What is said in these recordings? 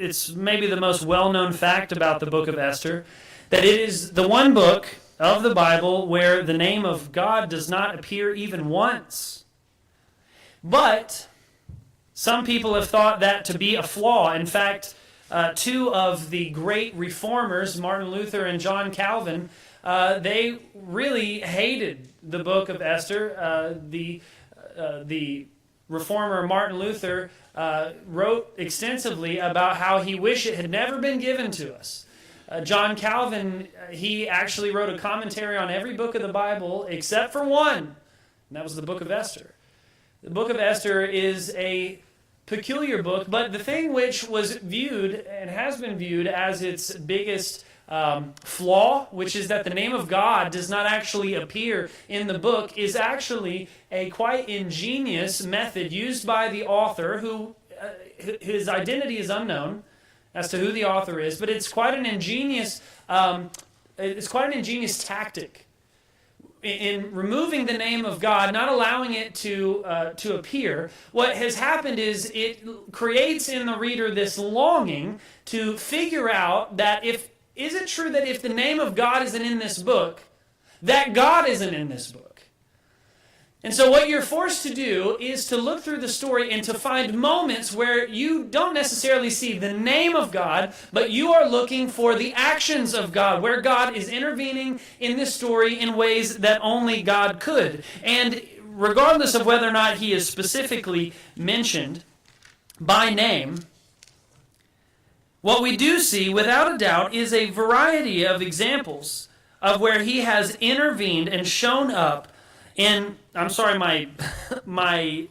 it's maybe the most well-known fact about the book of Esther, that it is the one book of the Bible where the name of God does not appear even once. But some people have thought that to be a flaw. In fact, two of the great reformers, Martin Luther and John Calvin, they really hated the book of Esther. The reformer Martin Luther wrote extensively about how he wished it had never been given to us. John Calvin, he actually wrote a commentary on every book of the Bible except for one, and that was the book of Esther. The book of Esther is a peculiar book, but the thing which was viewed and has been viewed as its biggest flaw, which is that the name of God does not actually appear in the book, is actually a quite ingenious method used by the author, who his identity is unknown as to who the author is, but it's quite an ingenious tactic in removing the name of God, not allowing it to appear. What has happened is it creates in the reader this longing to figure out that is it true that if the name of God isn't in this book, that God isn't in this book? And so what you're forced to do is to look through the story and to find moments where you don't necessarily see the name of God, but you are looking for the actions of God, where God is intervening in this story in ways that only God could. And regardless of whether or not he is specifically mentioned by name, what we do see, without a doubt, is a variety of examples of where he has intervened and shown up in... I'm sorry, my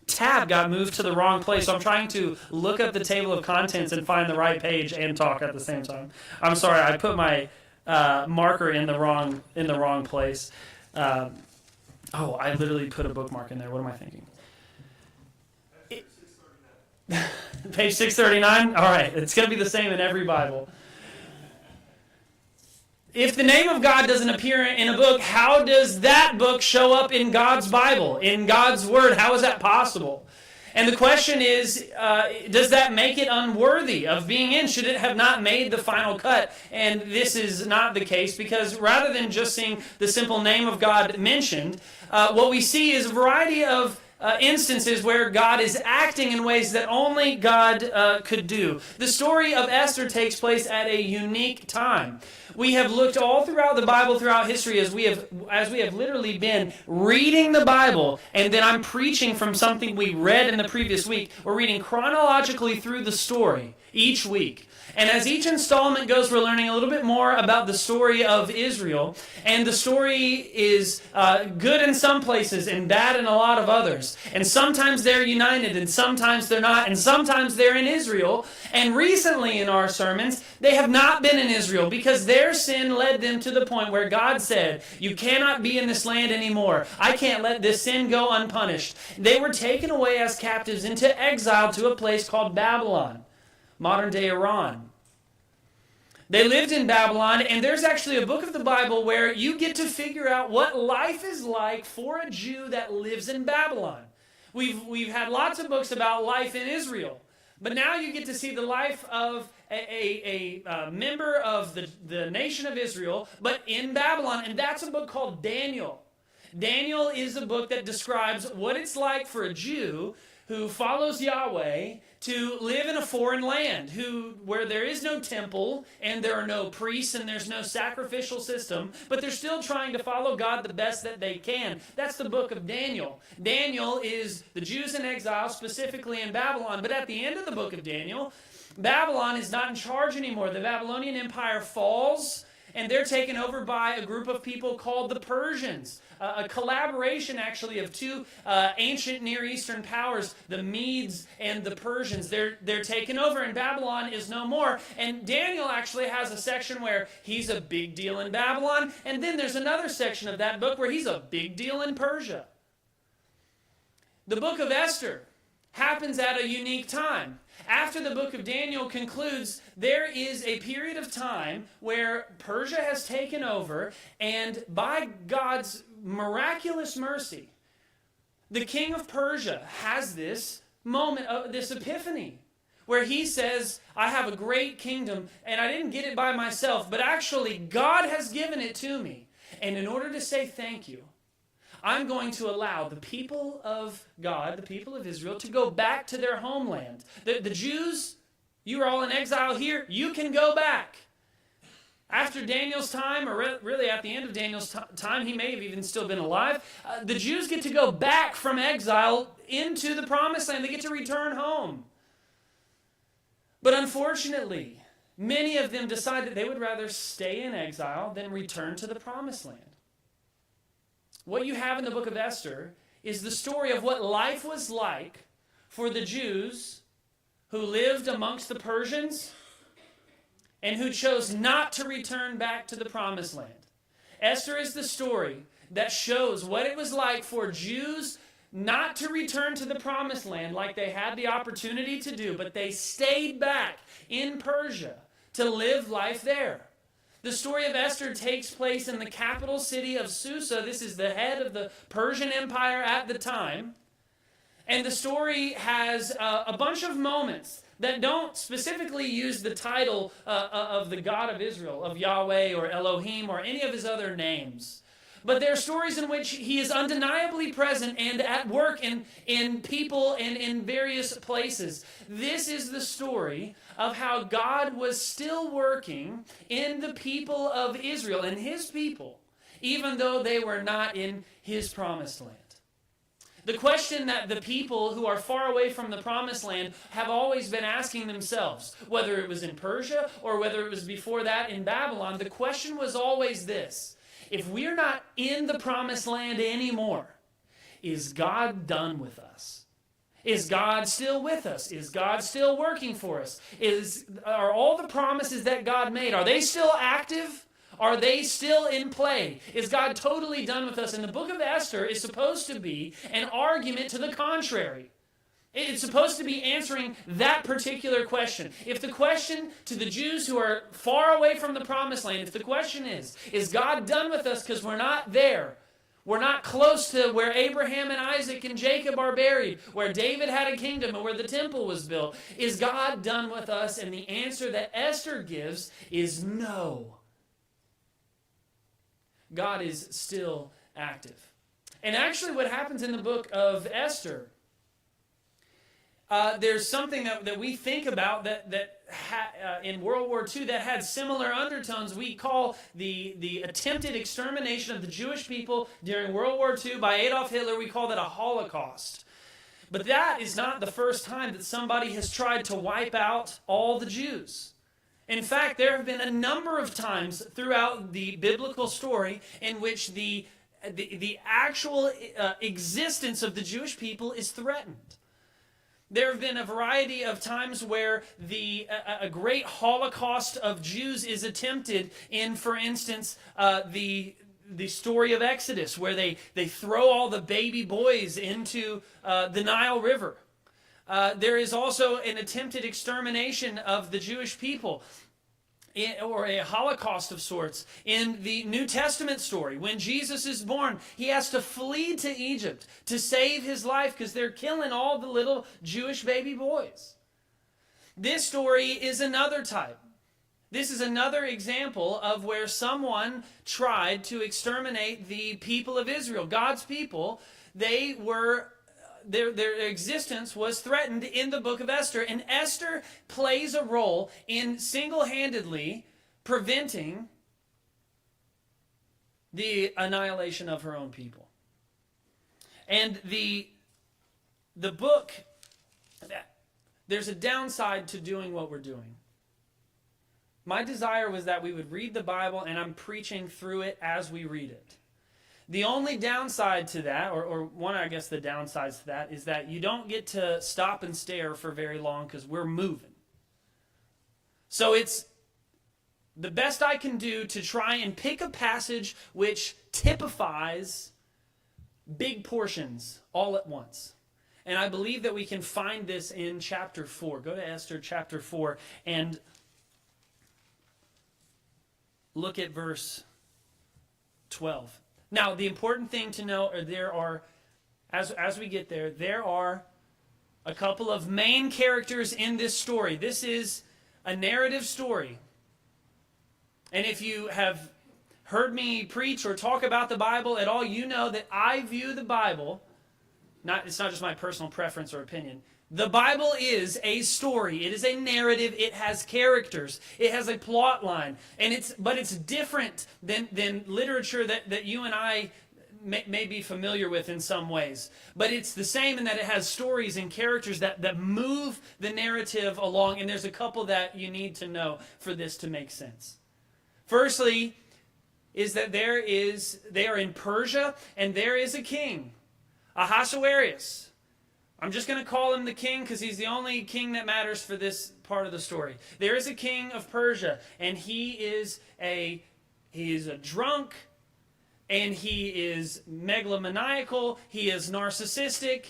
tab got moved to the wrong place, so I'm trying to look up the table of contents and find the right page and talk at the same time. I'm sorry, I put my marker in the wrong place. I literally put a bookmark in there. What am I thinking? Page 639? All right, it's going to be the same in every Bible. If the name of God doesn't appear in a book, how does that book show up in God's Bible, in God's Word? How is that possible? And the question is, does that make it unworthy of being in? Should it have not made the final cut? And this is not the case, because rather than just seeing the simple name of God mentioned, what we see is a variety of instances where God is acting in ways that only God could do. The story of Esther takes place at a unique time. We have looked all throughout the Bible, throughout history, as we have literally been reading the Bible, and then I'm preaching from something we read in the previous week. We're reading chronologically through the story each week. And as each installment goes, we're learning a little bit more about the story of Israel. And the story is good in some places and bad in a lot of others. And sometimes they're united, and sometimes they're not, and sometimes they're in Israel. And recently in our sermons, they have not been in Israel because their sin led them to the point where God said, you cannot be in this land anymore. I can't let this sin go unpunished. They were taken away as captives into exile to a place called Babylon, modern-day Iran. They lived in Babylon, and there's actually a book of the Bible where you get to figure out what life is like for a Jew that lives in Babylon. We've had lots of books about life in Israel, but now you get to see the life of a member of the nation of Israel, but in Babylon, and that's a book called Daniel. Daniel is a book that describes what it's like for a Jew who follows Yahweh to live in a foreign land, where there is no temple and there are no priests and there's no sacrificial system, but they're still trying to follow God the best that they can. That's the book of Daniel. Daniel is the Jews in exile, specifically in Babylon, but at the end of the book of Daniel, Babylon is not in charge anymore. The Babylonian Empire falls, and they're taken over by a group of people called the Persians, a collaboration actually of two ancient Near Eastern powers, the Medes and the Persians. They're taken over, and Babylon is no more. And Daniel actually has a section where he's a big deal in Babylon, and then there's another section of that book where he's a big deal in Persia. The book of Esther happens at a unique time. After the book of Daniel concludes, there is a period of time where Persia has taken over, and by God's miraculous mercy, the king of Persia has this moment, this epiphany, where he says, I have a great kingdom, and I didn't get it by myself, but actually God has given it to me. And in order to say thank you, I'm going to allow the people of God, the people of Israel, to go back to their homeland. The Jews, you are all in exile here, you can go back. After Daniel's time, or really at the end of Daniel's time, he may have even still been alive, the Jews get to go back from exile into the promised land. They get to return home. But unfortunately, many of them decide that they would rather stay in exile than return to the promised land. What you have in the book of Esther is the story of what life was like for the Jews who lived amongst the Persians and who chose not to return back to the promised land. Esther is the story that shows what it was like for Jews not to return to the promised land like they had the opportunity to do, but they stayed back in Persia to live life there. The story of Esther takes place in the capital city of Susa. This is the head of the Persian Empire at the time. And the story has a bunch of moments that don't specifically use the title of the God of Israel, of Yahweh or Elohim or any of his other names. But there are stories in which he is undeniably present and at work in people and in various places. This is the story of how God was still working in the people of Israel and his people, even though they were not in his promised land. The question that the people who are far away from the promised land have always been asking themselves, whether it was in Persia or whether it was before that in Babylon, the question was always this: if we're not in the promised land anymore, is God done with us? Is God still with us? Is God still working for us? Are all the promises that God made, are they still active? Are they still in play? Is God totally done with us? And the book of Esther is supposed to be an argument to the contrary. It's supposed to be answering that particular question. If the question to the Jews who are far away from the promised land, if the question is God done with us because we're not there? We're not close to where Abraham and Isaac and Jacob are buried, where David had a kingdom and where the temple was built. Is God done with us? And the answer that Esther gives is no. God is still active. And actually what happens in the book of Esther, there's something that we think about that in World War II that had similar undertones. We call the attempted extermination of the Jewish people during World War II by Adolf Hitler, we call that a Holocaust. But that is not the first time that somebody has tried to wipe out all the Jews. In fact, there have been a number of times throughout the biblical story in which the actual existence of the Jewish people is threatened. There have been a variety of times where a great Holocaust of Jews is attempted in, for instance, the story of Exodus, where they throw all the baby boys into the Nile River. There is also an attempted extermination of the Jewish people, or a Holocaust of sorts, in the New Testament story. When Jesus is born, he has to flee to Egypt to save his life because they're killing all the little Jewish baby boys. This story is another type. This is another example of where someone tried to exterminate the people of Israel, God's people. They were Their existence was threatened in the book of Esther. And Esther plays a role in single-handedly preventing the annihilation of her own people. And the book, there's a downside to doing what we're doing. My desire was that we would read the Bible, and I'm preaching through it as we read it. The only downside to that, or one, I guess, the downsides to that, is that you don't get to stop and stare for very long because we're moving. So it's the best I can do to try and pick a passage which typifies big portions all at once. And I believe that we can find this in chapter 4. Go to Esther chapter 4 and look at verse 12. Now, the important thing to know, as we get there, there are a couple of main characters in this story. This is a narrative story. And if you have heard me preach or talk about the Bible at all, you know that I view the Bible, it's not just my personal preference or opinion. The Bible is a story. It is a narrative. It has characters. It has a plot line. But it's different than literature that you and I may be familiar with in some ways. But it's the same in that it has stories and characters that move the narrative along. And there's a couple that you need to know for this to make sense. Firstly, is that they are in Persia, and there is a king, Ahasuerus. I'm just going to call him the king because he's the only king that matters for this part of the story. There is a king of Persia, and he is a drunk, and he is megalomaniacal, he is narcissistic.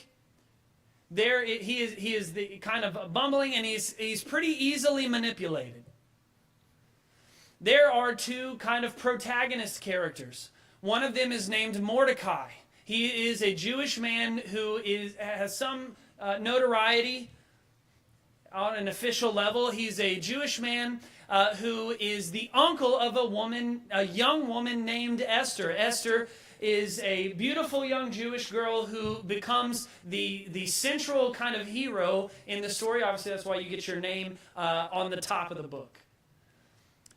He is the kind of bumbling, and he's pretty easily manipulated. There are two kind of protagonist characters. One of them is named Mordecai. He is a Jewish man who has some notoriety on an official level. He's a Jewish man who is the uncle of a young woman named Esther. Esther is a beautiful young Jewish girl who becomes the central kind of hero in the story. Obviously, that's why you get your name on the top of the book.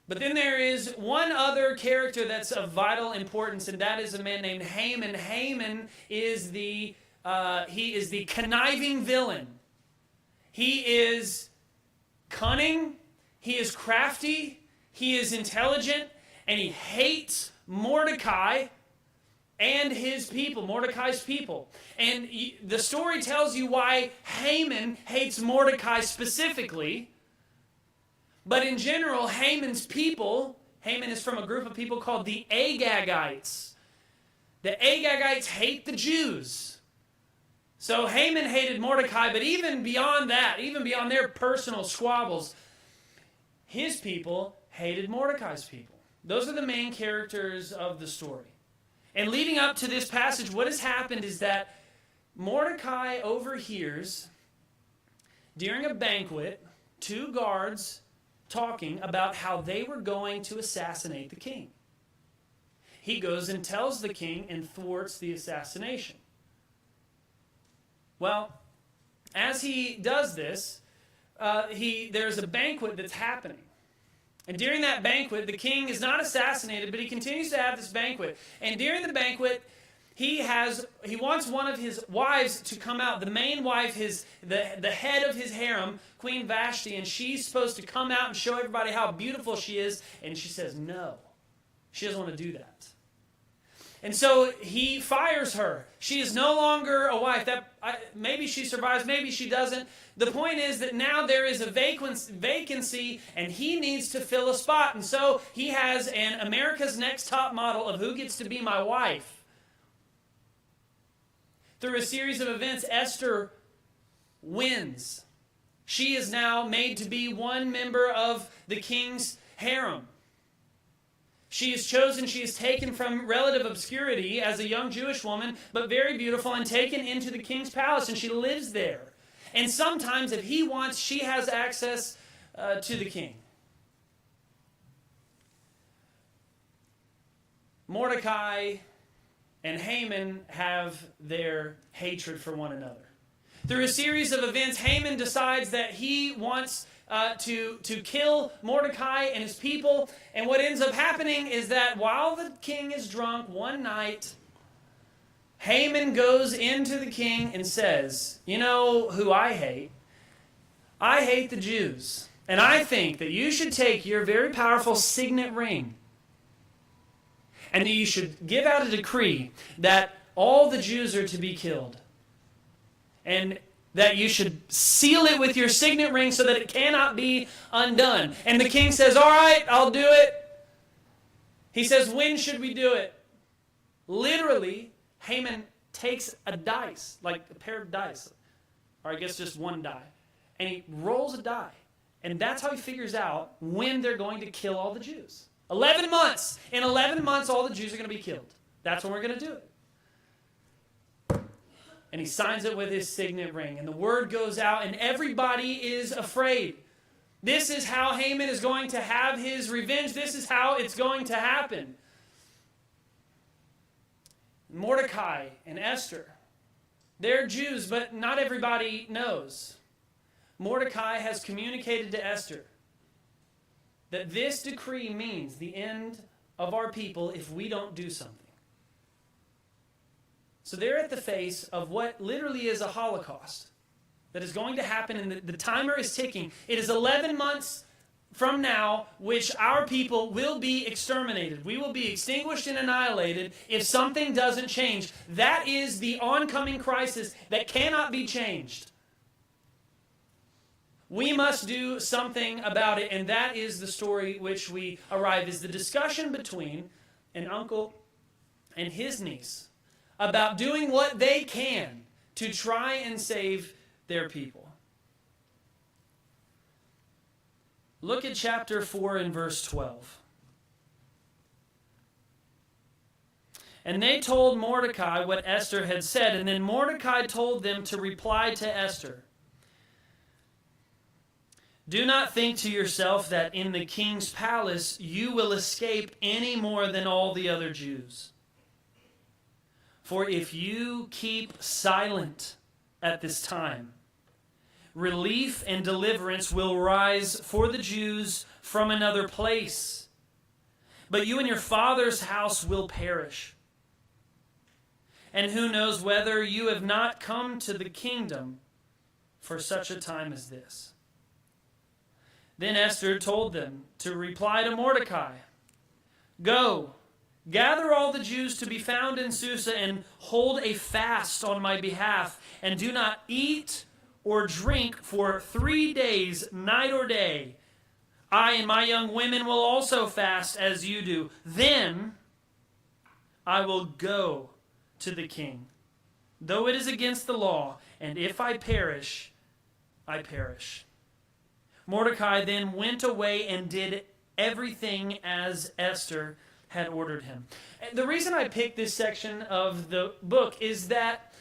But then there is one other character that's of vital importance, and that is a man named Haman. Haman is the conniving villain. He is cunning, he is crafty, he is intelligent, and he hates Mordecai and his people, Mordecai's people. And the story tells you why Haman hates Mordecai specifically. But in general, Haman's people, Haman is from a group of people called the Agagites. The Agagites hate the Jews. So Haman hated Mordecai, but even beyond that, even beyond their personal squabbles, his people hated Mordecai's people. Those are the main characters of the story. And leading up to this passage, what has happened is that Mordecai overhears, during a banquet, two guards talking about how they were going to assassinate the king. He goes and tells the king and thwarts the assassination. Well, as he does this, there's a banquet that's happening. And during that banquet, the king is not assassinated, but he continues to have this banquet. And during the banquet, he wants one of his wives to come out, the main wife, the head of his harem, Queen Vashti, and she's supposed to come out and show everybody how beautiful she is, and she says no. She doesn't want to do that. And so he fires her. She is no longer a wife. Maybe she survives, maybe she doesn't. The point is that now there is a vacancy, and he needs to fill a spot. And so he has an America's Next Top Model of who gets to be my wife. Through a series of events, Esther wins. She is now made to be one member of the king's harem. She is chosen, she is taken from relative obscurity as a young Jewish woman, but very beautiful, and taken into the king's palace, and she lives there. And sometimes, if he wants, she has access to the king. Mordecai and Haman have their hatred for one another. Through a series of events, Haman decides that he wants to kill Mordecai and his people. And what ends up happening is that while the king is drunk one night, Haman goes into the king and says, "You know who I hate? I hate the Jews. And I think that you should take your very powerful signet ring, and that you should give out a decree that all the Jews are to be killed. And that you should seal it with your signet ring so that it cannot be undone." And the king says, "All right, I'll do it." He says, "When should we do it?" Literally, Haman takes a dice, like a pair of dice, or I guess just one die, and he rolls a die. And that's how he figures out when they're going to kill all the Jews. 11 months. In 11 months, all the Jews are going to be killed. That's when we're going to do it. And he signs it with his signet ring. And the word goes out, and everybody is afraid. This is how Haman is going to have his revenge. This is how it's going to happen. Mordecai and Esther, they're Jews, but not everybody knows. Mordecai has communicated to Esther that this decree means the end of our people if we don't do something. So they're at the face of what literally is a Holocaust that is going to happen, and the timer is ticking. It is 11 months from now, which our people will be exterminated. We will be extinguished and annihilated if something doesn't change. That is the oncoming crisis that cannot be changed. We must do something about it, and that is the story which we arrive, is the discussion between an uncle and his niece about doing what they can to try and save their people. Look at chapter 4 and verse 12. And they told Mordecai what Esther had said, and then Mordecai told them to reply to Esther. Do not think to yourself that in the king's palace you will escape any more than all the other Jews. For if you keep silent at this time, relief and deliverance will rise for the Jews from another place. But you and your father's house will perish. And who knows whether you have not come to the kingdom for such a time as this. Then Esther told them to reply to Mordecai, Go, gather all the Jews to be found in Susa and hold a fast on my behalf, and do not eat or drink for 3 days, night or day. I and my young women will also fast as you do. Then I will go to the king, though it is against the law, and if I perish, I perish. Mordecai then went away and did everything as Esther had ordered him. And the reason I picked this section of the book is that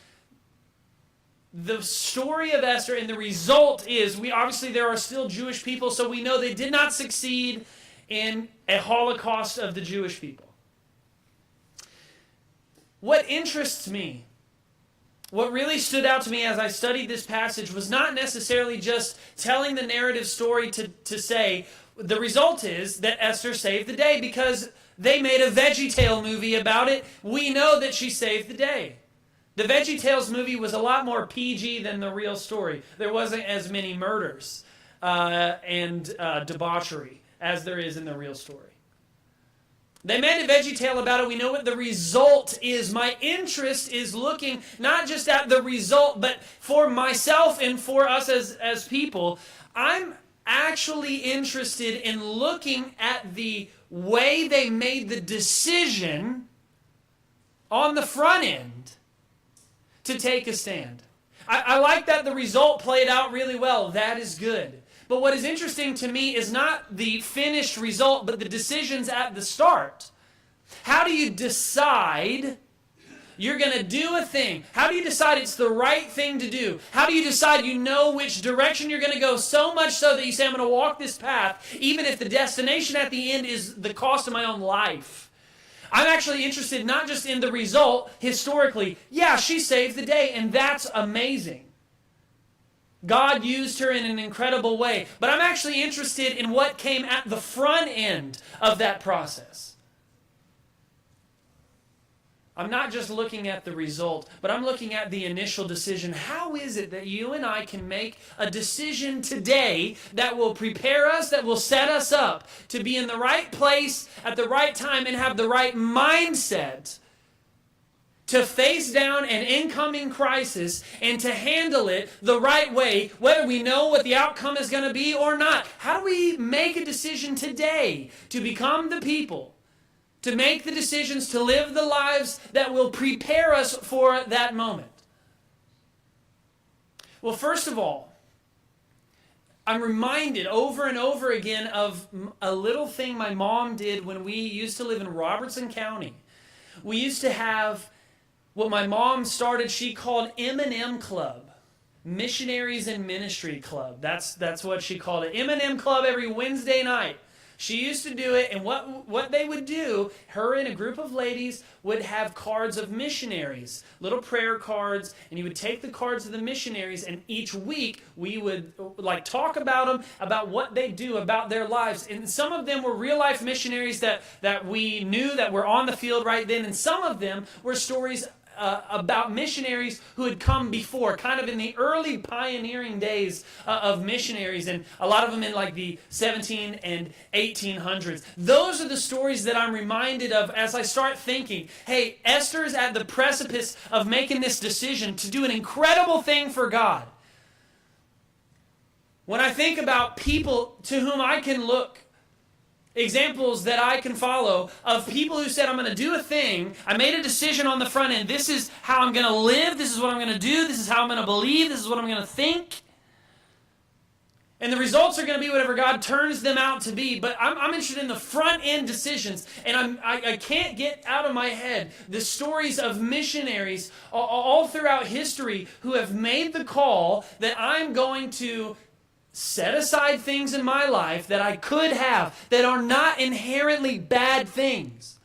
the story of Esther and the result is, obviously there are still Jewish people, so we know they did not succeed in a Holocaust of the Jewish people. What interests me, what really stood out to me as I studied this passage, was not necessarily just telling the narrative story to say, the result is that Esther saved the day, because they made a VeggieTale movie about it. We know that she saved the day. The VeggieTales movie was a lot more PG than the real story. There wasn't as many murders and debauchery as there is in the real story. They made a VeggieTale about it. We know what the result is. My interest is looking not just at the result, but for myself and for us as people. I'm actually interested in looking at the way they made the decision on the front end to take a stand. I like that the result played out really well. That is good. But what is interesting to me is not the finished result, but the decisions at the start. How do you decide you're going to do a thing? How do you decide it's the right thing to do? How do you decide you know which direction you're going to go, so much so that you say, I'm going to walk this path, even if the destination at the end is the cost of my own life? I'm actually interested not just in the result historically. Yeah, she saved the day, and that's amazing. God used her in an incredible way. But I'm actually interested in what came at the front end of that process. I'm not just looking at the result, but I'm looking at the initial decision. How is it that you and I can make a decision today that will prepare us, that will set us up to be in the right place at the right time and have the right mindset to face down an incoming crisis and to handle it the right way, whether we know what the outcome is going to be or not? How do we make a decision today to become the people, to make the decisions, to live the lives that will prepare us for that moment? Well, first of all, I'm reminded over and over again of a little thing my mom did when we used to live in Robertson County. We used to have what my mom started, she called M&M Club. Missionaries and Ministry Club. That's what she called it. M&M Club every Wednesday night. She used to do it, and what they would do, her and a group of ladies would have cards of missionaries, little prayer cards, and you would take the cards of the missionaries, and each week we would talk about them, about what they do, about their lives. And some of them were real-life missionaries that we knew that were on the field right then, and some of them were stories about missionaries who had come before, kind of in the early pioneering days of missionaries, and a lot of them in like the 17 and 1800s. Those are the stories that I'm reminded of as I start thinking, hey, Esther's at the precipice of making this decision to do an incredible thing for God. When I think about people to whom I can look, examples that I can follow of people who said, I'm going to do a thing. I made a decision on the front end. This is how I'm going to live. This is what I'm going to do. This is how I'm going to believe. This is what I'm going to think. And the results are going to be whatever God turns them out to be. But I'm interested in the front end decisions. And I can't get out of my head the stories of missionaries all throughout history who have made the call that I'm going to set aside things in my life that I could have that are not inherently bad things.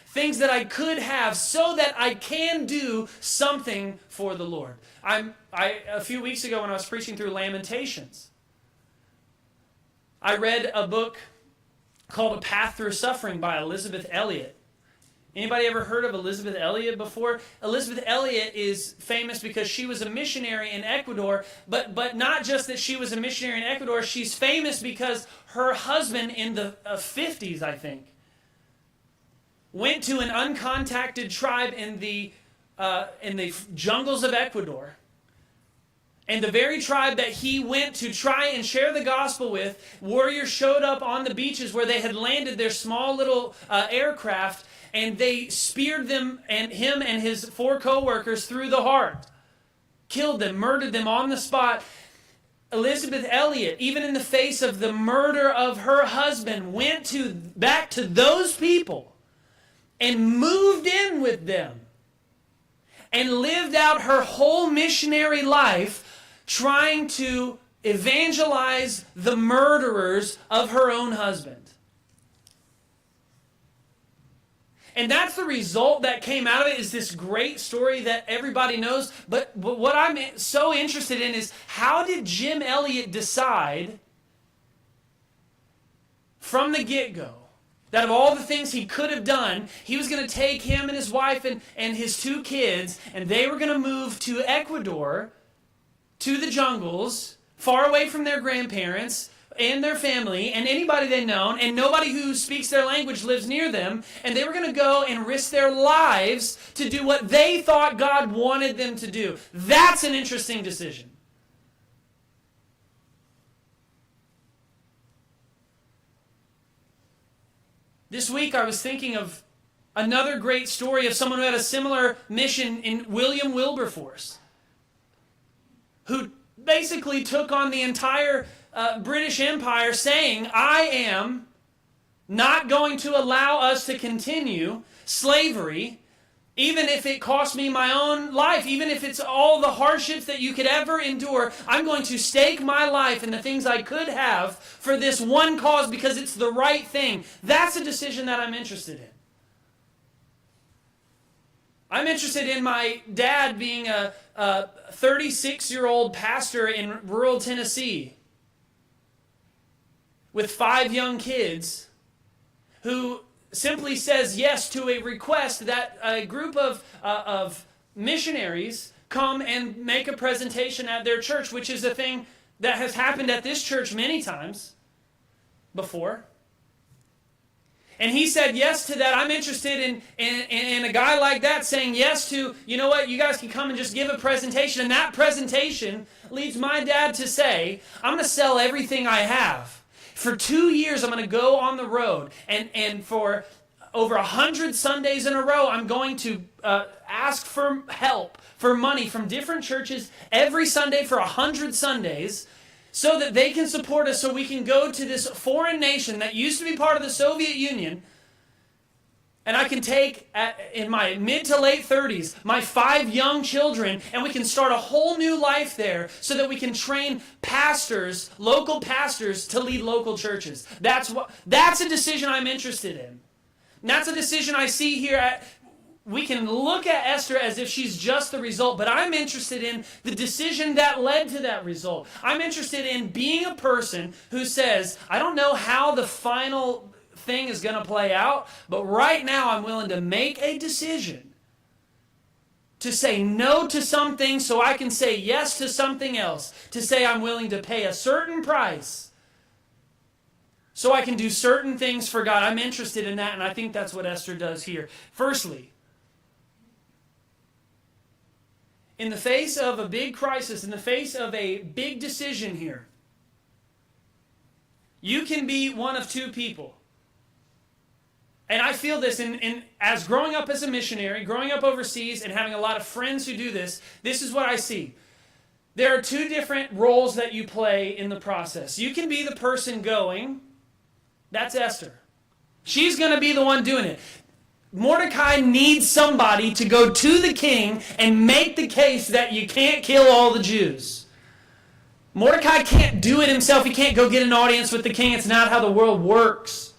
Things that I could have so that I can do something for the Lord. A few weeks ago when I was preaching through Lamentations, I read a book called A Path Through Suffering by Elisabeth Elliot. Anybody ever heard of Elisabeth Elliot before? Elisabeth Elliot is famous because she was a missionary in Ecuador, but not just that she was a missionary in Ecuador, she's famous because her husband in the 50s, I think, went to an uncontacted tribe in the jungles of Ecuador. And the very tribe that he went to try and share the gospel with, warriors showed up on the beaches where they had landed their small little aircraft, and they speared them and him and his 4 co-workers through the heart. Killed them, murdered them on the spot. Elisabeth Elliot, even in the face of the murder of her husband, went back to those people and moved in with them and lived out her whole missionary life trying to evangelize the murderers of her own husband. And that's the result that came out of it, is this great story that everybody knows. But what I'm so interested in is, how did Jim Elliot decide from the get-go that of all the things he could have done, he was going to take him and his wife and his 2 kids, and they were going to move to Ecuador, to the jungles, far away from their grandparents and their family and anybody they've known, and nobody who speaks their language lives near them, and they were going to go and risk their lives to do what they thought God wanted them to do. That's an interesting decision. This week I was thinking of another great story of someone who had a similar mission in William Wilberforce, who basically took on the entire British Empire, saying, I am not going to allow us to continue slavery, even if it costs me my own life, even if it's all the hardships that you could ever endure. I'm going to stake my life and the things I could have for this one cause because it's the right thing. That's a decision that I'm interested in. I'm interested in my dad being a 36-year-old pastor in rural Tennessee with 5 young kids, who simply says yes to a request that a group of missionaries come and make a presentation at their church, which is a thing that has happened at this church many times before. And he said yes to that. I'm interested in a guy like that saying yes to, you know what, you guys can come and just give a presentation. And that presentation leads my dad to say, I'm going to sell everything I have. For 2 years, I'm going to go on the road. And for over 100 Sundays in a row, I'm going to ask for help, for money from different churches every Sunday for 100 Sundays, so that they can support us, so we can go to this foreign nation that used to be part of the Soviet Union And I can take, in my mid to late 30s, my 5 young children, and we can start a whole new life there so that we can train pastors, local pastors, to lead local churches. That's a decision I'm interested in. And that's a decision I see here. We can look at Esther as if she's just the result, but I'm interested in the decision that led to that result. I'm interested in being a person who says, I don't know how the final thing is going to play out, but right now I'm willing to make a decision to say no to something so I can say yes to something else, to say I'm willing to pay a certain price so I can do certain things for God. I'm interested in that, and I think that's what Esther does here. Firstly, in the face of a big crisis, in the face of a big decision here, you can be one of two people. And I feel this as growing up as a missionary, growing up overseas, and having a lot of friends who do this, this is what I see. There are two different roles that you play in the process. You can be the person going. That's Esther. She's going to be the one doing it. Mordecai needs somebody to go to the king and make the case that you can't kill all the Jews. Mordecai can't do it himself. He can't go get an audience with the king. It's not how the world works.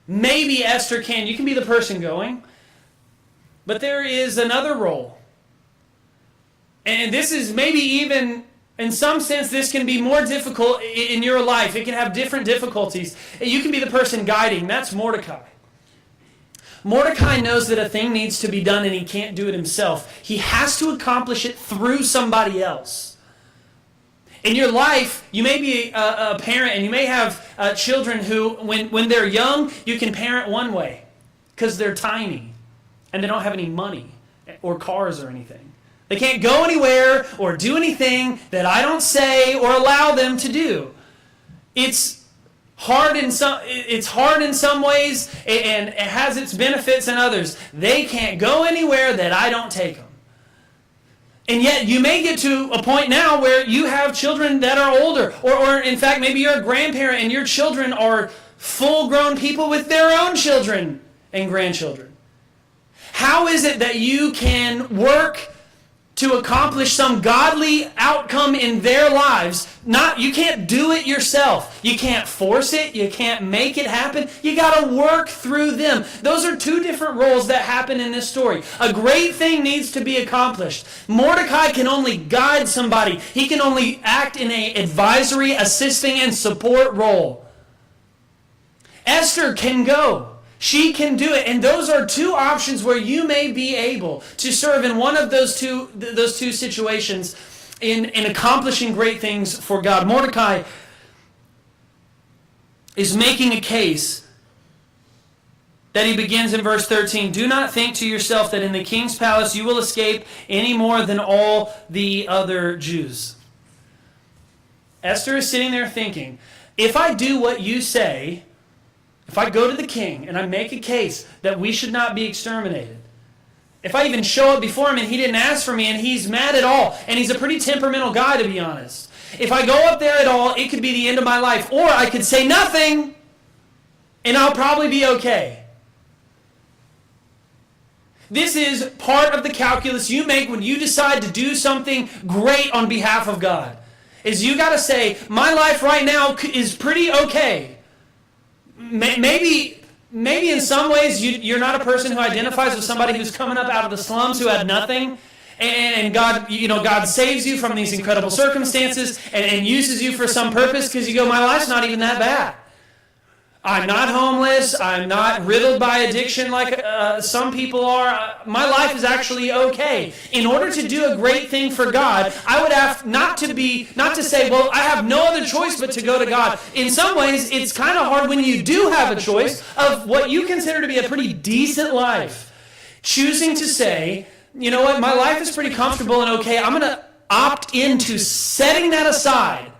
Maybe Esther can. You can be the person going. But there is another role. And this is maybe even, in some sense, this can be more difficult in your life. It can have different difficulties. You can be the person guiding. That's Mordecai. Mordecai knows that a thing needs to be done and he can't do it himself. He has to accomplish it through somebody else. In your life, you may be a parent and you may have children who, when they're young, you can parent one way because they're tiny and they don't have any money or cars or anything. They can't go anywhere or do anything that I don't say or allow them to do. It's hard in some ways and it has its benefits in others. They can't go anywhere that I don't take them. And yet you may get to a point now where you have children that are older, or in fact maybe you're a grandparent and your children are full-grown people with their own children and grandchildren. How is it that you can work to accomplish some godly outcome in their lives? You can't do it yourself. You can't force it. You can't make it happen. You got to work through them. Those are two different roles that happen in this story. A great thing needs to be accomplished. Mordecai can only guide somebody. He can only act in an advisory, assisting, and support role. Esther can go. She can do it. And those are two options where you may be able to serve in one of those two situations in accomplishing great things for God. Mordecai is making a case that he begins in verse 13. Do not think to yourself that in the king's palace you will escape any more than all the other Jews. Esther is sitting there thinking, if I do what you say, if I go to the king and I make a case that we should not be exterminated, if I even show up before him and he didn't ask for me and he's mad at all, and he's a pretty temperamental guy to be honest, if I go up there at all, it could be the end of my life. Or I could say nothing and I'll probably be okay. This is part of the calculus you make when you decide to do something great on behalf of God. Is you got to say, my life right now is pretty okay. Maybe in some ways you're not a person who identifies with somebody who's coming up out of the slums who had nothing, and God saves you from these incredible circumstances and uses you for some purpose because you go, my life's not even that bad. I'm not homeless. I'm not riddled by addiction like some people are. My life is actually okay. In order to do a great thing for God, I would have not to say, well, I have no other choice but to go to God. In some ways, it's kind of hard when you do have a choice of what you consider to be a pretty decent life. Choosing to say, you know what, my life is pretty comfortable and okay. I'm going to opt into setting that aside.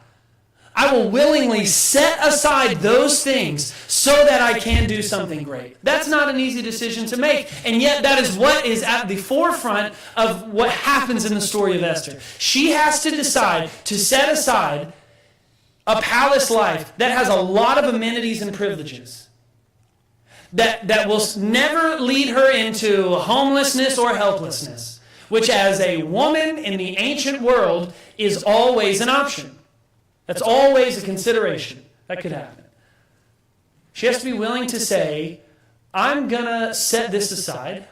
I will willingly set aside those things so that I can do something great. That's not an easy decision to make, and yet that is what is at the forefront of what happens in the story of Esther. She has to decide to set aside a palace life that has a lot of amenities and privileges. that will never lead her into homelessness or helplessness, which as a woman in the ancient world is always an option. That's always a consideration that could happen. She has to be willing to say, I'm going to set this aside.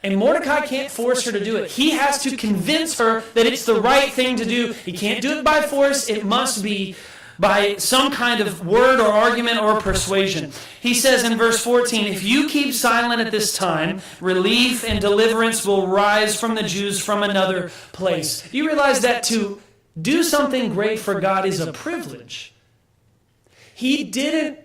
And Mordecai can't force her to do it. He has to convince her that it's the right thing to do. He can't do it by force. It must be by some kind of word or argument or persuasion. He says in verse 14, if you keep silent at this time, relief and deliverance will rise from the Jews from another place. You realize that to do something great for God is a privilege. He didn't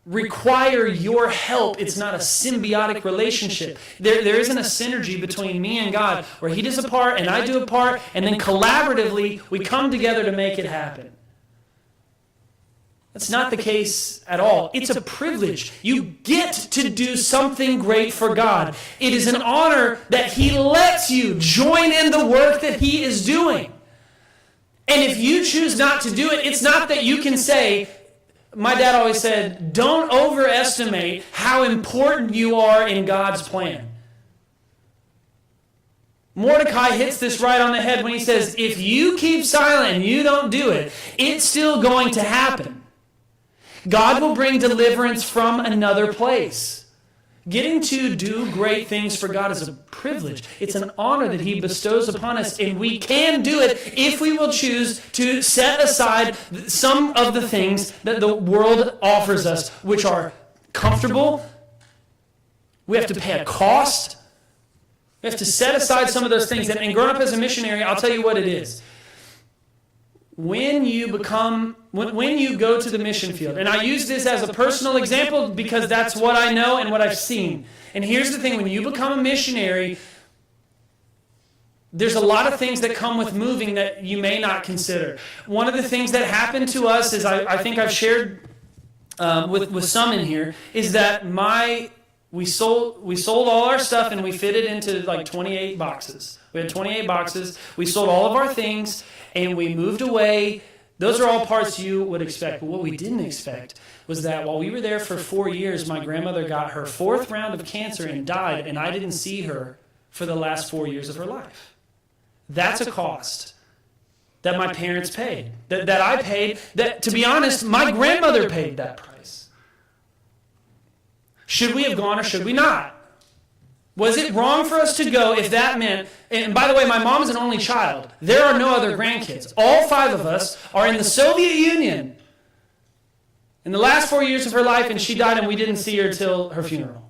require your help. It's not a symbiotic relationship. There isn't a synergy between me and God where he does a part and I do a part, and then collaboratively we come together to make it happen. That's not the case at all. It's a privilege. You get to do something great for God. It is an honor that he lets you join in the work that he is doing. And if you choose not to do it, it's not that you can say, my dad always said, don't overestimate how important you are in God's plan. Mordecai hits this right on the head when he says, if you keep silent and you don't do it, it's still going to happen. God will bring deliverance from another place. Getting to do great things for God is a privilege. It's an honor that he bestows upon us, and we can do it if we will choose to set aside some of the things that the world offers us, which are comfortable. We have to pay a cost. We have to set aside some of those things. And growing up as a missionary, I'll tell you what it is. When you go to the mission field, and I use this as a personal example because that's what I know and what I've seen. And here's the thing, when you become a missionary, there's a lot of things that come with moving that you may not consider. One of the things that happened to us is, I think I've shared with some in here, is that we sold all our stuff and we fitted into like 28 boxes. We had 28 boxes. We sold all of our things and we moved away. Those are all parts you would expect. But what we didn't expect was that while we were there for 4 years, my grandmother got her 4th round of cancer and died, and I didn't see her for the last 4 years of her life. That's a cost that my parents paid, that I paid, that, to be honest, my grandmother paid that price. Should we have gone or should we not? Was it wrong for us to go if that meant, and by the way, my mom is an only child. There are no other grandkids. All 5 of us are in the Soviet Union in the last 4 years of her life, and she died and we didn't see her till her funeral.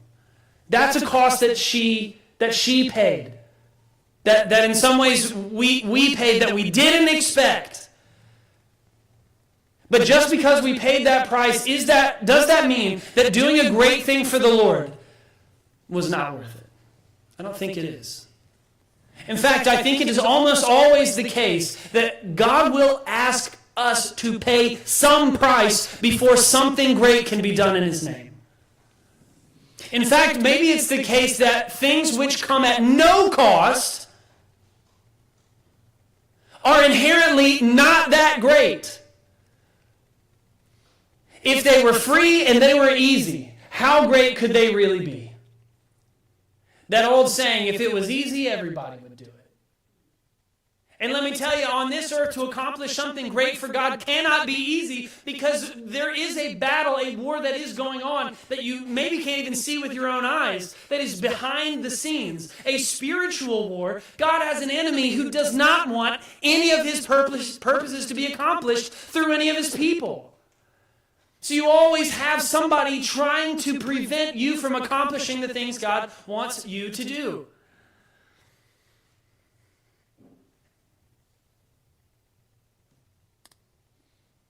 That's a cost that she paid. That in some ways we paid that we didn't expect. But just because we paid that price, does that mean that doing a great thing for the Lord was not worth it? I don't think it is. In fact, I think it is almost always the case that God will ask us to pay some price before something great can be done in his name. In fact, maybe it's the case that things which come at no cost are inherently not that great. If they were free and they were easy, how great could they really be? That old saying, if it was easy, everybody would do it. And let me tell you, on this earth, to accomplish something great for God cannot be easy, because there is a battle, a war that is going on that you maybe can't even see with your own eyes, that is behind the scenes. A spiritual war. God has an enemy who does not want any of his purposes to be accomplished through any of his people. So you always have somebody trying to prevent you from accomplishing the things God wants you to do.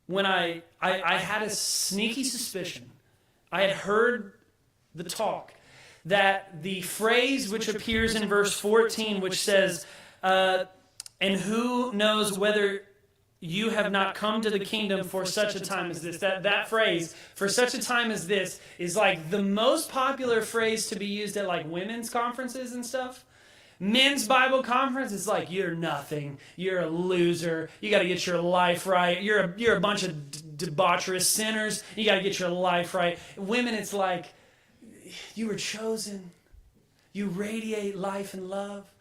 When I had a sneaky suspicion, I had heard the talk that the phrase which appears in verse 14, which says, and who knows whether you have not come to the kingdom for such a time as this. That phrase, for such a time as this, is like the most popular phrase to be used at like women's conferences and stuff. Men's Bible conference is like, you're nothing. You're a loser. You got to get your life right. You're a bunch of debaucherous sinners. You got to get your life right. Women, it's like, you were chosen. You radiate life and love.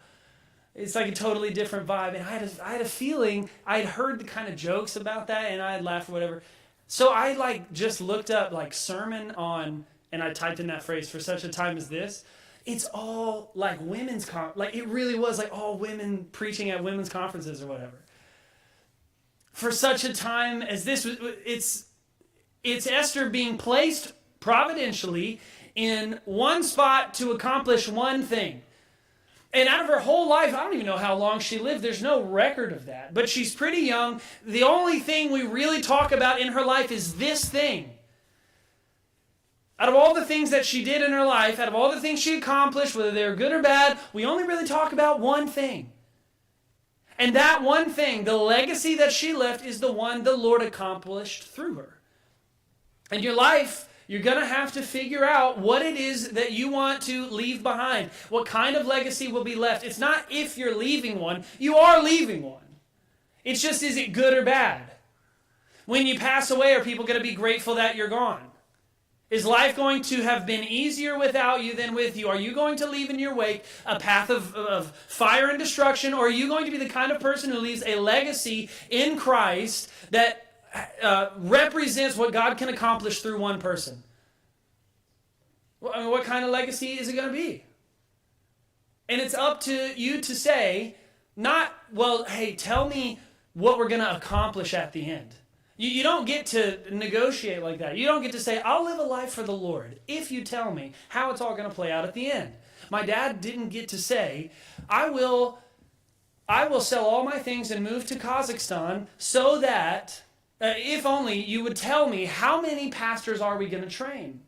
It's like a totally different vibe. And I had a feeling, I had heard the kind of jokes about that, and I had laughed or whatever. So I like just looked up like sermon on, and I typed in that phrase, for such a time as this. It's all like women's, like it really was like all women preaching at women's conferences or whatever. For such a time as this, it's Esther being placed providentially in one spot to accomplish one thing. And out of her whole life, I don't even know how long she lived. There's no record of that. But she's pretty young. The only thing we really talk about in her life is this thing. Out of all the things that she did in her life, out of all the things she accomplished, whether they were good or bad, we only really talk about one thing. And that one thing, the legacy that she left, is the one the Lord accomplished through her. And your life, you're going to have to figure out what it is that you want to leave behind. What kind of legacy will be left. It's not if you're leaving one. You are leaving one. It's just, is it good or bad? When you pass away, are people going to be grateful that you're gone? Is life going to have been easier without you than with you? Are you going to leave in your wake a path of fire and destruction? Or are you going to be the kind of person who leaves a legacy in Christ that represents what God can accomplish through one person? I mean, what kind of legacy is it going to be? And it's up to you to say, not, well, hey, tell me what we're going to accomplish at the end. You don't get to negotiate like that. You don't get to say, I'll live a life for the Lord if you tell me how it's all going to play out at the end. My dad didn't get to say, I will sell all my things and move to Kazakhstan so that, if only you would tell me, how many pastors are we going to train?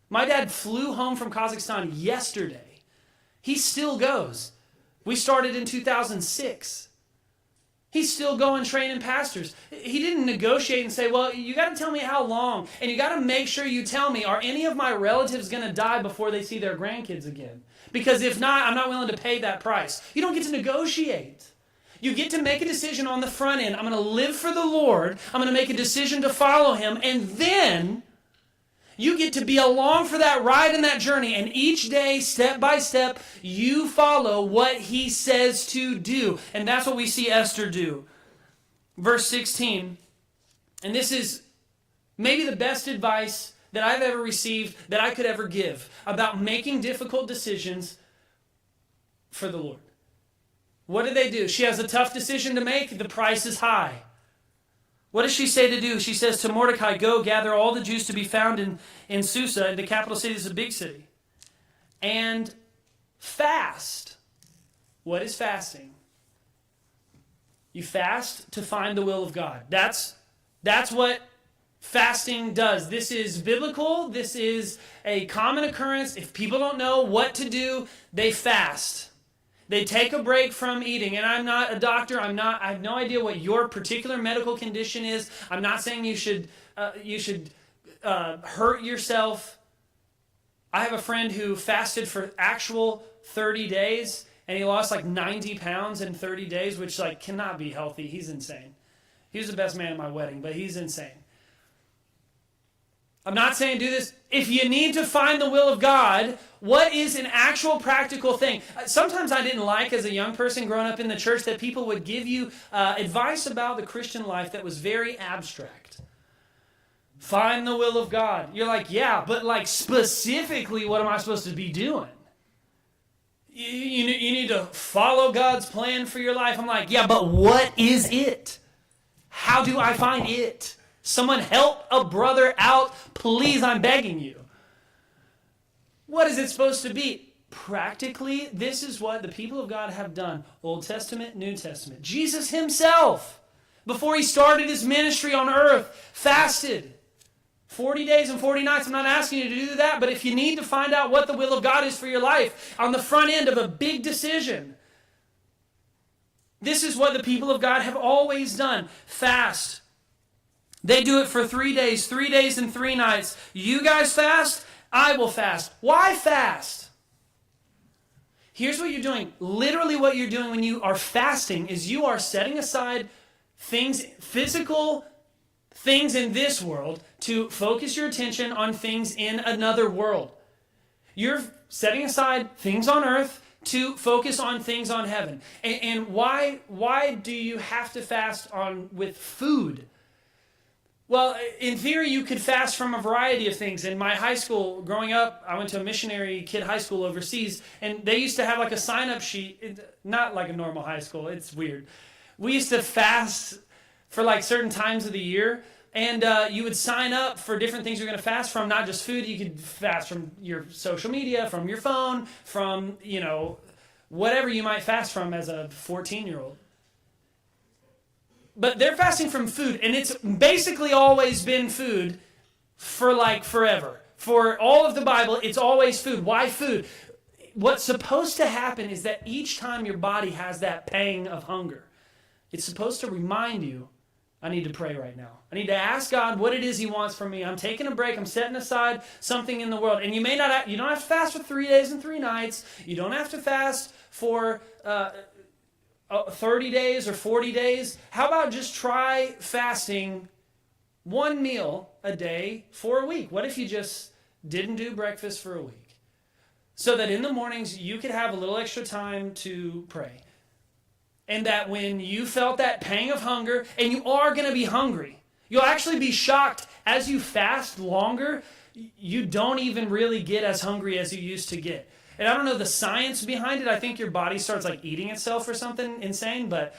My dad flew home from Kazakhstan yesterday. He still goes. We started in 2006. He's still going training pastors. He didn't negotiate and say, well, you got to tell me how long. And you got to make sure you tell me, are any of my relatives going to die before they see their grandkids again? Because if not, I'm not willing to pay that price. You don't get to negotiate. You get to make a decision on the front end. I'm going to live for the Lord. I'm going to make a decision to follow him. And then you get to be along for that ride and that journey. And each day, step by step, you follow what he says to do. And that's what we see Esther do. Verse 16. And this is maybe the best advice that I've ever received, that I could ever give, about making difficult decisions for the Lord. What did they do? She has a tough decision to make. The price is high. What does she say to do? She says to Mordecai, go gather all the Jews to be found in Susa, the capital city. Is a big city. And fast. What is fasting? You fast to find the will of God. That's what fasting does. This is biblical. This is a common occurrence. If people don't know what to do, they fast. They take a break from eating. And I'm not a doctor. I have no idea what your particular medical condition is. I'm not saying you should hurt yourself. I have a friend who fasted for actual 30 days, and he lost like 90 pounds in 30 days, which like cannot be healthy. He's insane. He was the best man at my wedding, but he's insane. I'm not saying do this. If you need to find the will of God, what is an actual practical thing? Sometimes I didn't like, as a young person growing up in the church, that people would give you advice about the Christian life that was very abstract. Find the will of God. You're like, yeah, but like specifically, what am I supposed to be doing? You need to follow God's plan for your life. I'm like, yeah, but what is it? How do I find it? Someone help a brother out, please, I'm begging you. What is it supposed to be? Practically, this is what the people of God have done. Old Testament, New Testament. Jesus himself, before he started his ministry on earth, fasted 40 days and 40 nights. I'm not asking you to do that, but if you need to find out what the will of God is for your life on the front end of a big decision, this is what the people of God have always done. Fast. They do it for 3 days and 3 nights. You guys fast, I will fast. Why fast? Here's what you're doing. Literally what you're doing when you are fasting is you are setting aside things, physical things in this world to focus your attention on things in another world. You're setting aside things on earth to focus on things on heaven. And why do you have to fast with food? Well, in theory, you could fast from a variety of things. In my high school, growing up, I went to a missionary kid high school overseas, and they used to have like a sign-up sheet, not like a normal high school. It's weird. We used to fast for like certain times of the year, and you would sign up for different things you're going to fast from, not just food. You could fast from your social media, from your phone, from, whatever you might fast from as a 14-year-old. But they're fasting from food, and it's basically always been food for like forever. For all of the Bible, it's always food. Why food? What's supposed to happen is that each time your body has that pang of hunger, it's supposed to remind you, I need to pray right now. I need to ask God what it is he wants from me. I'm taking a break. I'm setting aside something in the world. And you don't have to fast for 3 days and 3 nights. You don't have to fast for 30 days or 40 days. How about just try fasting one meal a day for a week? What if you just didn't do breakfast for a week? So that in the mornings you could have a little extra time to pray. And that when you felt that pang of hunger, and you are going to be hungry, you'll actually be shocked as you fast longer, you don't even really get as hungry as you used to get. And I don't know the science behind it. I think your body starts like eating itself or something insane, but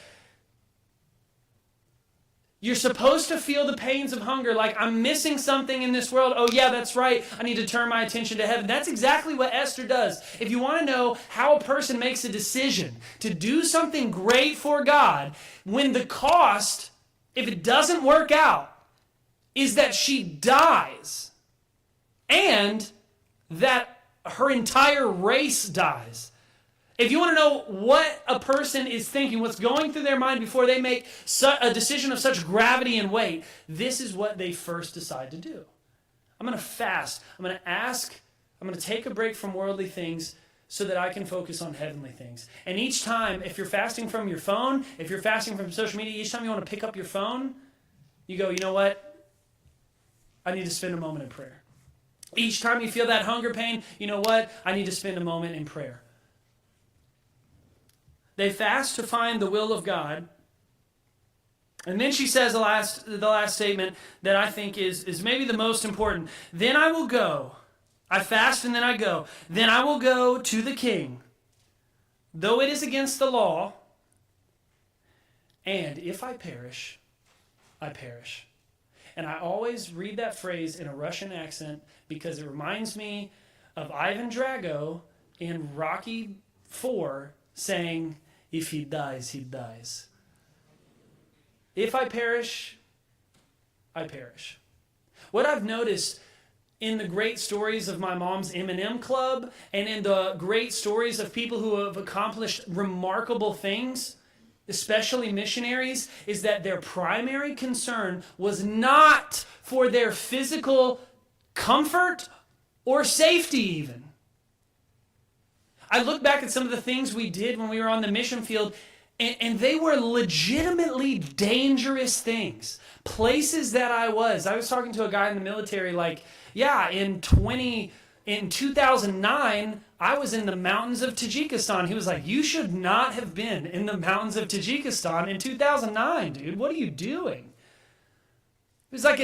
you're supposed to feel the pains of hunger, like I'm missing something in this world. Oh yeah, that's right. I need to turn my attention to heaven. That's exactly what Esther does. If you want to know how a person makes a decision to do something great for God, when the cost, if it doesn't work out, is that she dies and that her entire race dies. If you want to know what a person is thinking, what's going through their mind before they make a decision of such gravity and weight, this is what they first decide to do. I'm going to fast. I'm going to ask. I'm going to take a break from worldly things so that I can focus on heavenly things. And each time, if you're fasting from your phone, if you're fasting from social media, each time you want to pick up your phone, you go, you know what? I need to spend a moment in prayer. Each time you feel that hunger pain, you know what? I need to spend a moment in prayer. They fast to find the will of God. And then she says the last statement that I think is maybe the most important. Then I will go. I fast and then I go. Then I will go to the king, though it is against the law. And if I perish, I perish. And I always read that phrase in a Russian accent because it reminds me of Ivan Drago in Rocky IV saying, if he dies, he dies. If I perish, I perish. What I've noticed in the great stories of my mom's M&M Club and in the great stories of people who have accomplished remarkable things, especially missionaries, is that their primary concern was not for their physical comfort or safety even. I look back at some of the things we did when we were on the mission field, and they were legitimately dangerous things. Places that I was talking to a guy in the military, in 2009, I was in the mountains of Tajikistan. He was like, you should not have been in the mountains of Tajikistan in 2009, dude. What are you doing? It was like,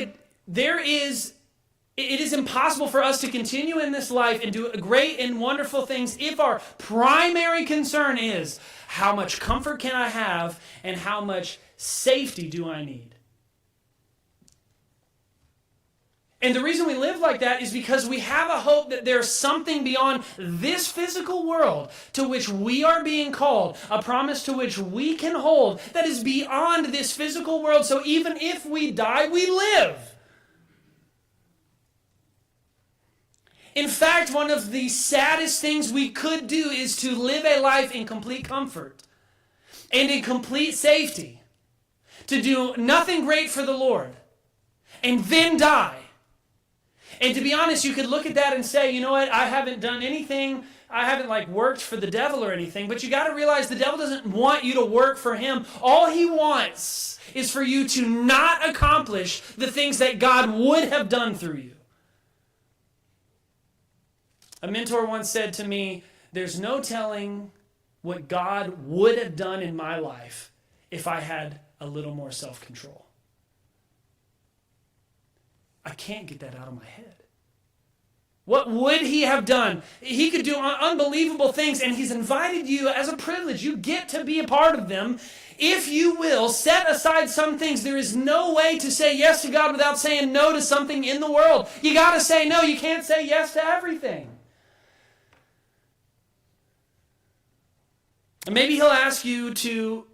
it is impossible for us to continue in this life and do great and wonderful things if our primary concern is how much comfort can I have and how much safety do I need. And the reason we live like that is because we have a hope that there's something beyond this physical world to which we are being called, a promise to which we can hold that is beyond this physical world. So even if we die, we live. In fact, one of the saddest things we could do is to live a life in complete comfort and in complete safety, to do nothing great for the Lord, and then die. And to be honest, you could look at that and say, you know what, I haven't done anything I haven't like worked for the devil or anything, but you got to realize the devil doesn't want you to work for him. All he wants is for you to not accomplish the things that God would have done through you. A mentor once said to me, there's no telling what God would have done in my life if I had a little more self-control. I can't get that out of my head. What would he have done? He could do unbelievable things, and he's invited you as a privilege. You get to be a part of them. If you will set aside some things, there is no way to say yes to God without saying no to something in the world. You got to say no. You can't say yes to everything. And maybe he'll ask you to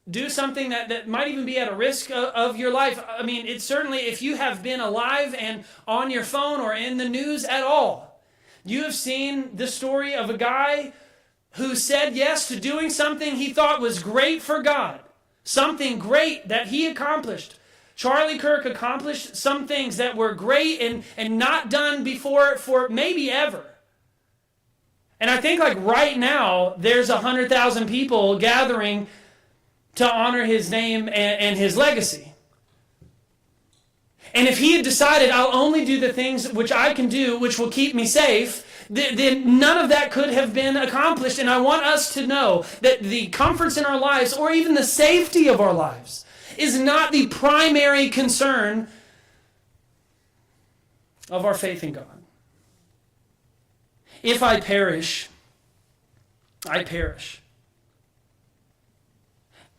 do something that might even be at a risk of your life. I mean, it's certainly, if you have been alive and on your phone or in the news at all, you have seen the story of a guy who said yes to doing something he thought was great for God, something great that he accomplished. Charlie Kirk accomplished some things that were great and not done before for maybe ever. And I think like right now, there's 100,000 people gathering to honor his name and his legacy. And if he had decided, I'll only do the things which I can do, which will keep me safe, then none of that could have been accomplished. And I want us to know that the comforts in our lives, or even the safety of our lives, is not the primary concern of our faith in God. If I perish, I perish.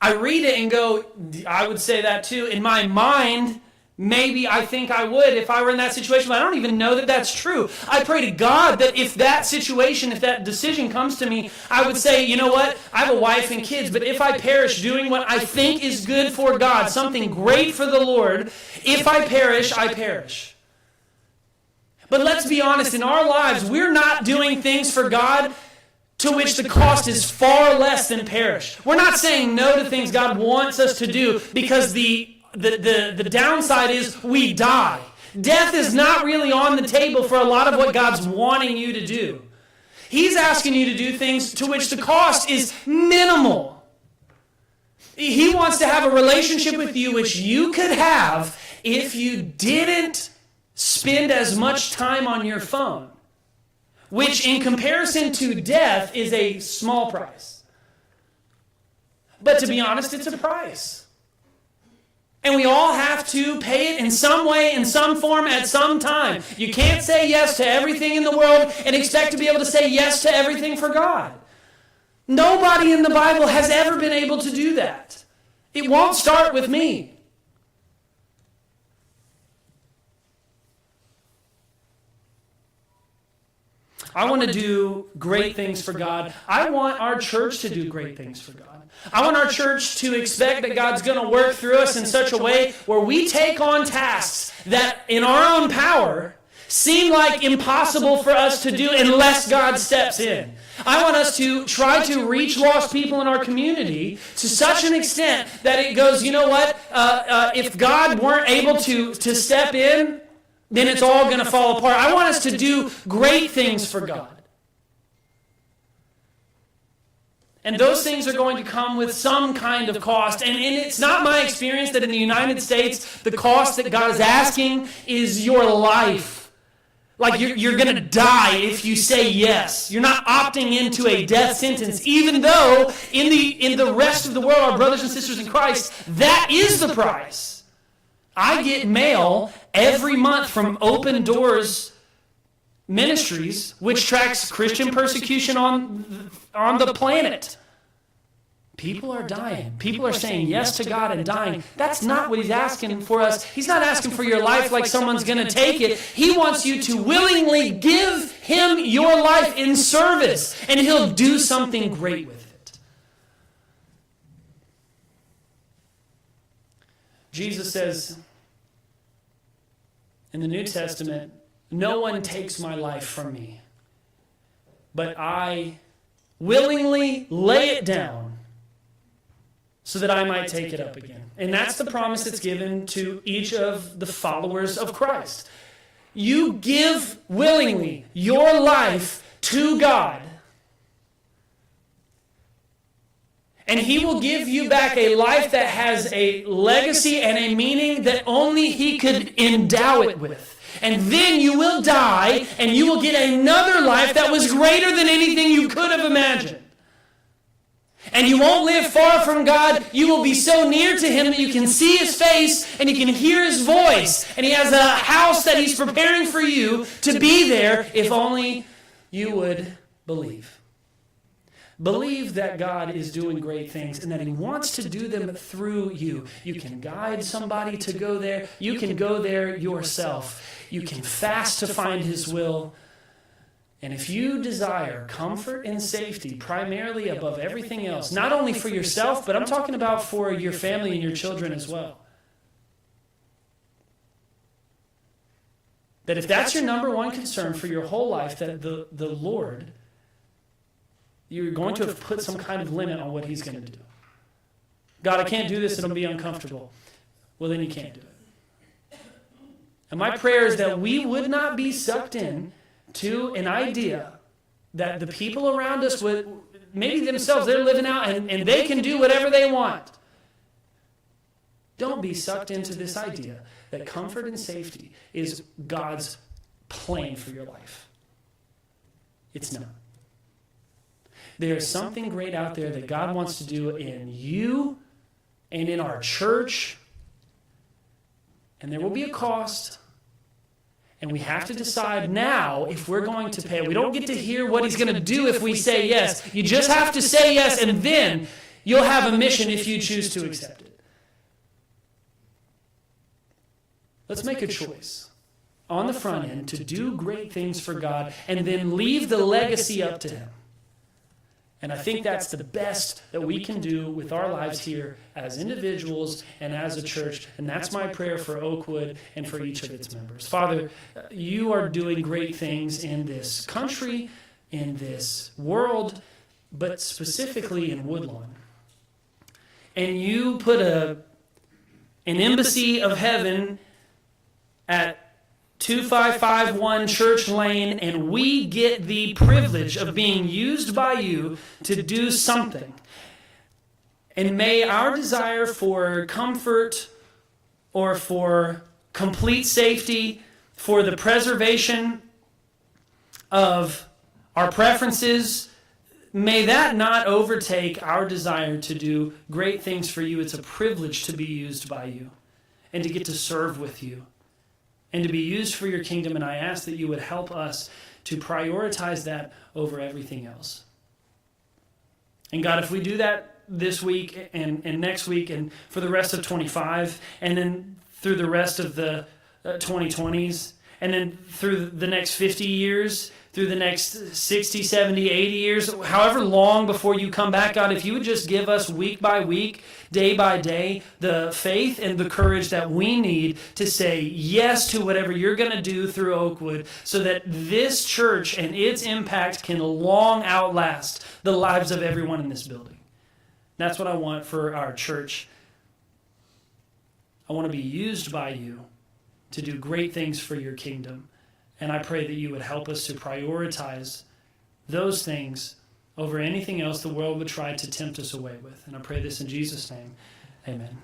I read it and go, I would say that too. In my mind, maybe I think I would if I were in that situation, but I don't even know that that's true. I pray to God that if that situation, if that decision comes to me, I would say, you know what? I have a wife and kids, but if I perish doing what I think is good for God, something great for the Lord, if I perish, I perish. But let's be honest, in our lives, we're not doing things for God to which the cost is far less than perish. We're not saying no to things God wants us to do because the downside is we die. Death is not really on the table for a lot of what God's wanting you to do. He's asking you to do things to which the cost is minimal. He wants to have a relationship with you which you could have if you didn't spend as much time on your phone, which in comparison to death is a small price. But to be honest, it's a price. And we all have to pay it in some way, in some form, at some time. You can't say yes to everything in the world and expect to be able to say yes to everything for God. Nobody in the Bible has ever been able to do that. It won't start with me. I want to do great things for God. I want our church to do great things for God. I want our church to expect that God's going to work through us in such a way where we take on tasks that in our own power seem like impossible for us to do unless God steps in. I want us to try to reach lost people in our community to such an extent that it goes, you know what, if God weren't able to step in, then it's all going to fall apart. I want us to do great things for God. And those things are going to come with some kind of cost. And it's not my experience that in the United States, the cost that God is asking is your life. Like you're going to die if you say yes. You're not opting into a death sentence, even though in the rest of the world, our brothers and sisters in Christ, that is the price. I get mail every month from Open Doors Ministries, which tracks Christian persecution on the planet. People are dying. People are saying yes to God and dying. That's not what he's asking for us. He's not asking for your life like someone's going to take it. He wants you to willingly give him your life in service, and he'll do something great with it. Jesus says in the New Testament, no one takes my life from me, but I willingly lay it down so that I might take it up again. And that's the promise that's given to each of the followers of Christ. You give willingly your life to God. And he will give you back a life that has a legacy and a meaning that only he could endow it with. And then you will die, and you will get another life that was greater than anything you could have imagined. And you won't live far from God. You will be so near to him that you can see his face and you can hear his voice. And he has a house that he's preparing for you to be there if only you would believe. Believe that God is doing great things and that he wants to do them through you. You can guide somebody to go there. You can go there yourself. You can fast to find his will. And if you desire comfort and safety primarily above everything else, not only for yourself, but I'm talking about for your family and your children as well. That if that's your number one concern for your whole life, that the Lord, you're going to have put some kind of limit on what he's going to do. God, I can't do this, it'll be uncomfortable. Well, then you can't do it. And my prayer is that we would not be sucked in to an idea that the people around us would, maybe themselves, they're living out and they can do whatever they want. Don't be sucked into this idea that comfort and safety is God's plan for your life. It's not. There's something great out there that God wants to do in you and in our church. And there will be a cost. And we have to decide now if we're going to pay. We don't get to hear what he's going to do if we say yes. You just have to say yes, and then you'll have a mission if you choose to accept it. Let's make a choice on the front end to do great things for God and then leave the legacy up to him. And I think that's the best that we can do with our lives here as individuals and as a church. And that's my prayer for Oakwood and for each of its members. Father, you are doing great things in this country, in this world, but specifically in Woodlawn. And you put an embassy of heaven at 2551 Church Lane, and we get the privilege of being used by you to do something. And may our desire for comfort or for complete safety, for the preservation of our preferences, may that not overtake our desire to do great things for you. It's a privilege to be used by you and to get to serve with you and to be used for your kingdom, and I ask that you would help us to prioritize that over everything else. And God, if we do that this week and next week and for the rest of 25, and then through the rest of the 2020s, and then through the next 50 years, through the next 60, 70, 80 years, however long before you come back, God, if you would just give us week by week, day by day, the faith and the courage that we need to say yes to whatever you're going to do through Oakwood so that this church and its impact can long outlast the lives of everyone in this building. That's what I want for our church. I want to be used by you to do great things for your kingdom. And I pray that you would help us to prioritize those things over anything else the world would try to tempt us away with. And I pray this in Jesus' name. Amen.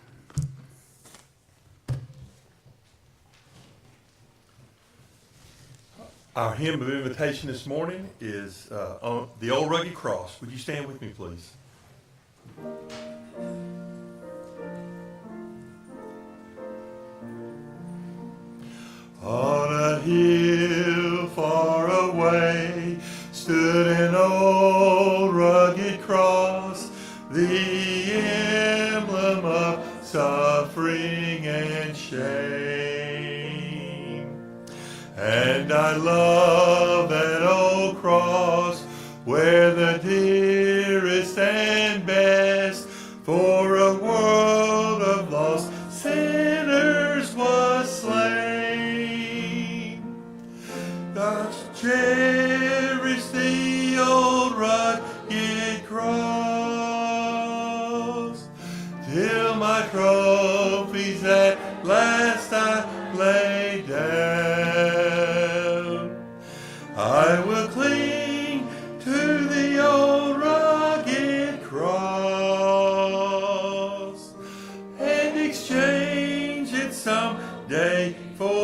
Our hymn of invitation this morning is on the Old Rugged Cross. Would you stand with me, please? On a hill far away stood an old rugged cross, the emblem of suffering and shame. And I love that old cross where the dearest and best for a world of lost sinners was slain. Thus cherish the old rugged cross till my trophies at last I lay down. I will cling change it someday for